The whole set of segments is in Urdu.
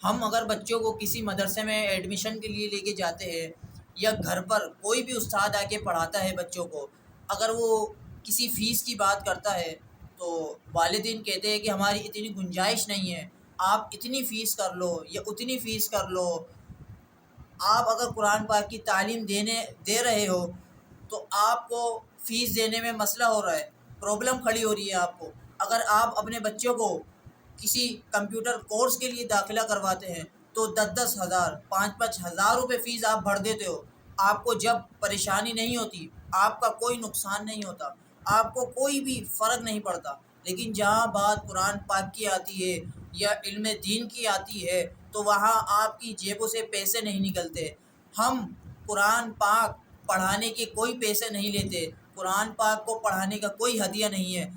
ہم اگر بچوں کو کسی مدرسے میں ایڈمیشن کے لیے لے کے جاتے ہیں، یا گھر پر کوئی بھی استاد آ کے پڑھاتا ہے بچوں کو، اگر وہ کسی فیس کی بات کرتا ہے تو والدین کہتے ہیں کہ ہماری اتنی گنجائش نہیں ہے، آپ اتنی فیس کر لو یا اتنی فیس کر لو۔ آپ اگر قرآن پاک کی تعلیم دے رہے ہو تو آپ کو فیس دینے میں مسئلہ ہو رہا ہے، پرابلم کھڑی ہو رہی ہے آپ کو۔ اگر آپ اپنے بچوں کو کسی کمپیوٹر کورس کے لیے داخلہ کرواتے ہیں تو 10,000 5,000 روپے فیس آپ بھر دیتے ہو، آپ کو جب پریشانی نہیں ہوتی، آپ کا کوئی نقصان نہیں ہوتا، آپ کو کوئی بھی فرق نہیں پڑتا۔ لیکن جہاں بات قرآن پاک کی آتی ہے یا علم دین کی آتی ہے تو وہاں آپ کی جیبوں سے پیسے نہیں نکلتے۔ ہم قرآن پاک پڑھانے کے کوئی پیسے نہیں لیتے، قرآن پاک کو پڑھانے کا کوئی ہدیہ نہیں ہے،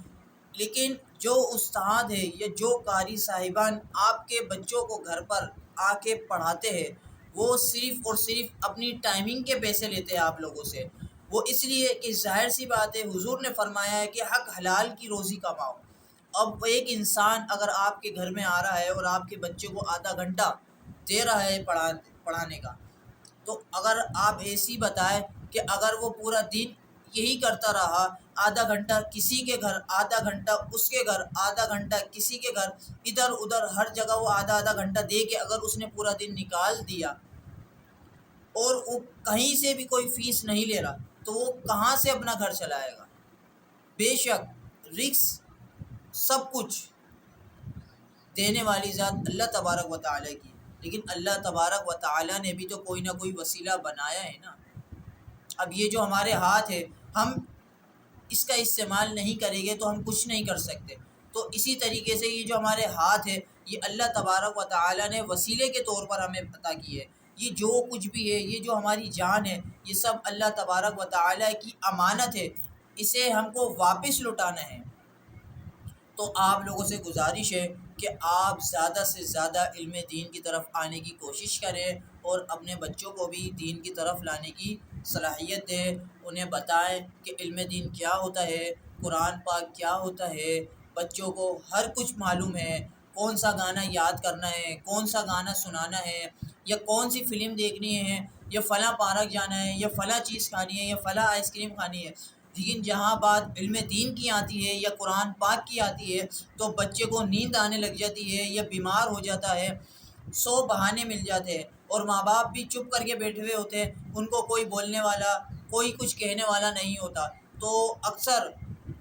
لیکن جو استاد ہے یا جو قاری صاحبان آپ کے بچوں کو گھر پر آ کے پڑھاتے ہیں وہ صرف اور صرف اپنی ٹائمنگ کے پیسے لیتے ہیں آپ لوگوں سے۔ وہ اس لیے کہ ظاہر سی بات ہے، حضور نے فرمایا ہے کہ حق حلال کی روزی کماؤ۔ اب ایک انسان اگر آپ کے گھر میں آ رہا ہے اور آپ کے بچے کو آدھا گھنٹہ دے رہا ہے پڑھانے کا، تو اگر آپ ایسی بتائیں کہ اگر وہ پورا دن یہی کرتا رہا، آدھا گھنٹہ کسی کے گھر، آدھا گھنٹہ اس کے گھر، آدھا گھنٹہ کسی کے گھر، ادھر ادھر ہر جگہ وہ آدھا آدھا گھنٹہ دے کے اگر اس نے پورا دن نکال دیا اور وہ کہیں سے بھی کوئی فیس نہیں لے رہا تو وہ کہاں سے اپنا گھر چلائے گا؟ بے شک رزق سب کچھ دینے والی ذات اللہ تبارک و تعالیٰ کی، لیکن اللہ تبارک و تعالیٰ نے بھی تو کوئی نہ کوئی وسیلہ بنایا ہے نا۔ اب یہ جو ہمارے ہاتھ ہے، ہم اس کا استعمال نہیں کریں گے تو ہم کچھ نہیں کر سکتے۔ تو اسی طریقے سے یہ جو ہمارے ہاتھ ہے یہ اللہ تبارک و تعالیٰ نے وسیلے کے طور پر ہمیں عطا کی ہے۔ یہ جو کچھ بھی ہے، یہ جو ہماری جان ہے، یہ سب اللہ تبارک و تعالیٰ کی امانت ہے، اسے ہم کو واپس لوٹانا ہے۔ تو آپ لوگوں سے گزارش ہے کہ آپ زیادہ سے زیادہ علم دین کی طرف آنے کی کوشش کریں اور اپنے بچوں کو بھی دین کی طرف لانے کی صلاحیت دیں، انہیں بتائیں کہ علم دین کیا ہوتا ہے، قرآن پاک کیا ہوتا ہے۔ بچوں کو ہر کچھ معلوم ہے، کون سا گانا یاد کرنا ہے، کون سا گانا سنانا ہے، یا کون سی فلم دیکھنی ہے، یا فلاں پارک جانا ہے، یا فلاں چیز کھانی ہے، یا فلاں آئس کریم کھانی ہے۔ لیکن جہاں بات علم دین کی آتی ہے یا قرآن پاک کی آتی ہے تو بچے کو نیند آنے لگ جاتی ہے یا بیمار ہو جاتا ہے، 100 بہانے مل جاتے ہیں، اور ماں باپ بھی چپ کر کے بیٹھے ہوئے ہوتے ہیں، ان کو کوئی بولنے والا، کوئی کچھ کہنے والا نہیں ہوتا۔ تو اکثر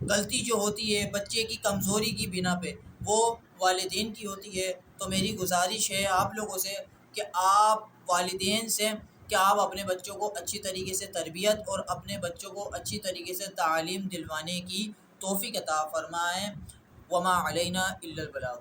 غلطی جو ہوتی ہے بچے کی کمزوری کی بنا پہ وہ والدین کی ہوتی ہے۔ تو میری گزارش ہے آپ لوگوں سے کہ آپ والدین سے کہ آپ اپنے بچوں کو اچھی طریقے سے تربیت اور اپنے بچوں کو اچھی طریقے سے تعلیم دلوانے کی توفیق عطا فرمائیں۔ وما علینا الا البلاغ۔